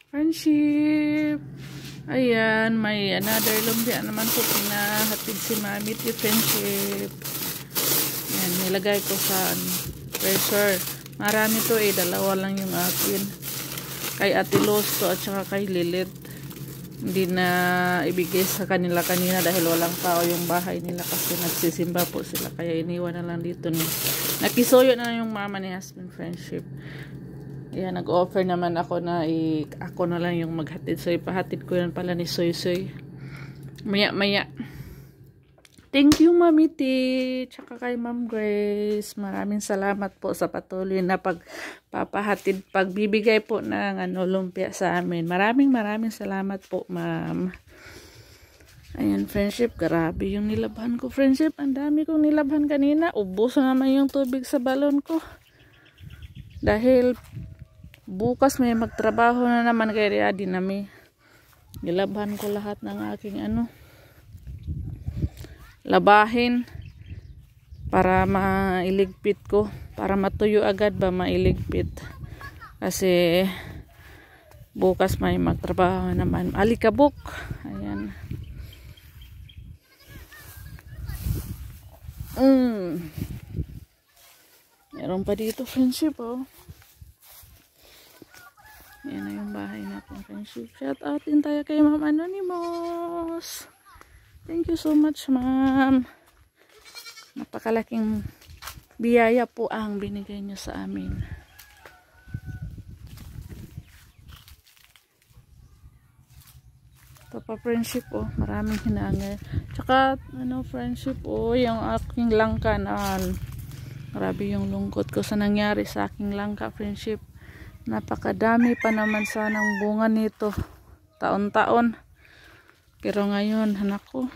Friendship. Ayan, may another lumpia naman po pinahatid si Mami ti Friendship. Ayan, nilagay ko sa pressure. Marami to dalawa lang yung akin. Kay Ate Losto at saka kay Lilith. Hindi na ibigay sa kanila kanina dahil walang tao yung bahay nila kasi nagsisimba po sila. Kaya iniwan na lang dito ni. Nakisuyo na yung mama ni husband Friendship. Ayan, nag-offer naman ako na ako na lang yung maghatid. So, ipahatid ko yan pala ni Soy Soy. Maya. Thank you, Mami T. Tsaka kay Ma'am Grace. Maraming salamat po sa patuloy na pagpapahatid, pagbibigay po ng lumpia sa amin. Maraming salamat po, Ma'am. Ayan, Friendship. Grabe yung nilabhan ko, Friendship. Ang dami kong nilabhan kanina. Ubos na naman yung tubig sa balon ko. Dahil bukas may magtrabaho na naman kay Riadi nami. Nilabhan ko lahat ng aking labahin para mailigpit ko. Para matuyo agad ba mailigpit. Kasi bukas may magtrabaho naman. Alikabok. Ayan. Meron pa dito, Friendship, oh. Yan na yung bahay natin, Friendship. Shout out din tayo kay Ma'am Anonymous. Thank you so much, Ma'am. Napakalaking biyaya po ang binigay niyo sa amin. Ito pa, Friendship, oh. Maraming hinangin. Tsaka, Friendship, oh, yung aking langka na grabe yung lungkot ko sa nangyari sa aking langka, Friendship. Napakadami pa naman sanang bunga nito taon-taon, pero ngayon anak ko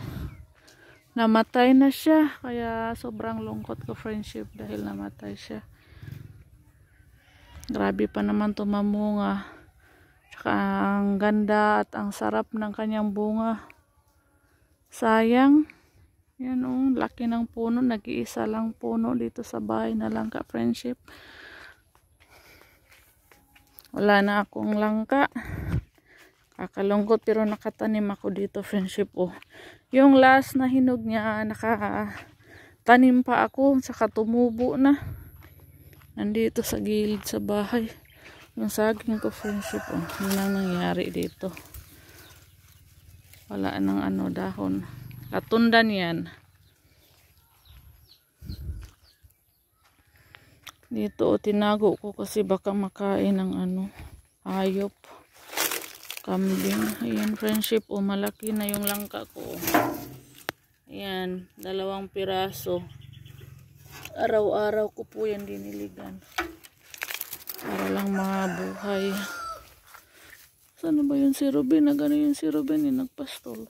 namatay na siya, kaya sobrang lungkot ko, Friendship, dahil namatay siya. Grabe pa naman to mamunga, tsaka ang ganda at ang sarap ng kanyang bunga. Sayang. Yan, oh, laki ng puno. Nag-iisa lang puno dito sa bahay na langka, Friendship. Wala na akong langka. Kakalungkot, pero nakatanim ako dito, Friendship, oh. Yung last na hinog niya, nakatanim pa ako, saka tumubo na. Nandito sa gilid sa bahay. Yung saging ko, Friendship, oh. Yun ang nangyari dito. Wala nang dahon. Latundan yan. Dito, tinago ko kasi baka makain ng hayop, kambing. Ayan, Friendship, malaki na yung langka ko. Ayan, 2 piraso. Araw-araw ko po yan diniligan para lang mabuhay. Saan ba yun si Ruben? Nagano yun si Ruben, nagpastol.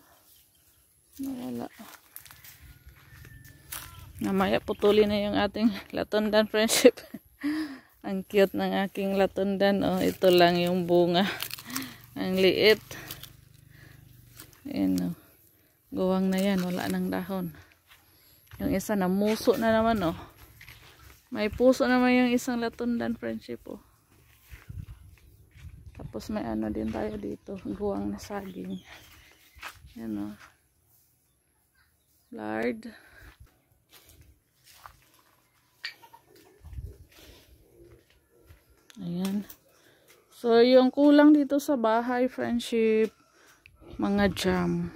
Nawala. Namaya putulin na yung ating latundan, Friendship. Ang cute ng aking latundan, oh. Ito lang yung bunga. Ang liit. Ayan, oh. Guwang na yan, wala nang dahon. Yung isa namuso na naman, oh. May puso naman yung isang latundan, Friendship, oh. Tapos may din tayo dito, guwang na saging. Ayan, oh. Lard. Ayan. So, yung kulang dito sa bahay, Friendship, mga jam.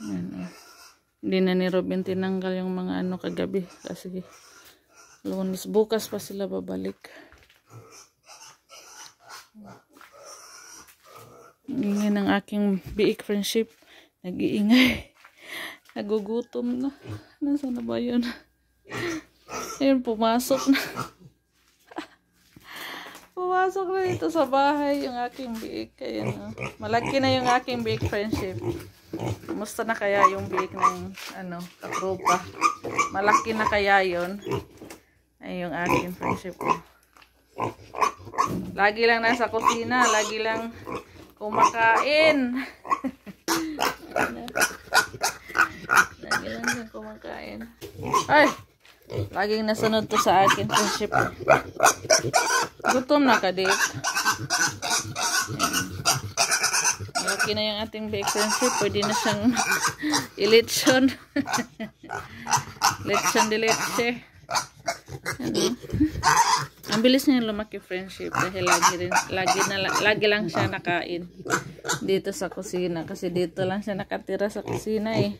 Ayan, oh. Hindi na ni Robin tinanggal yung mga kagabi kasi Lunes, bukas pa sila babalik. Ingay ng aking biik, Friendship. Nag-iingay. Nagugutom na. Nasaan na ba yun? Ayun, pumasok na. Pumasok na dito sa bahay yung aking biik. Ayan, oh. Malaki na yung aking biik, Friendship. Kumusta na kaya yung biik ng katropa? Malaki na kaya yun? Ay, yung aking, Friendship. Lagi lang nasa kusina. Lagi lang kumakain. Lagi lang din kumakain. Ay! Laging nasunod to sa akin, Friendship. Gutom na ka, Dick. Malaki na yung ating bake friendship. Pwede na siyang ilitsyon. Lechon de leche. Ano? Ang bilis niya lumaki friendship dahil lagi lang siya nakain dito sa kusina kasi dito lang siya nakatira sa kusina eh.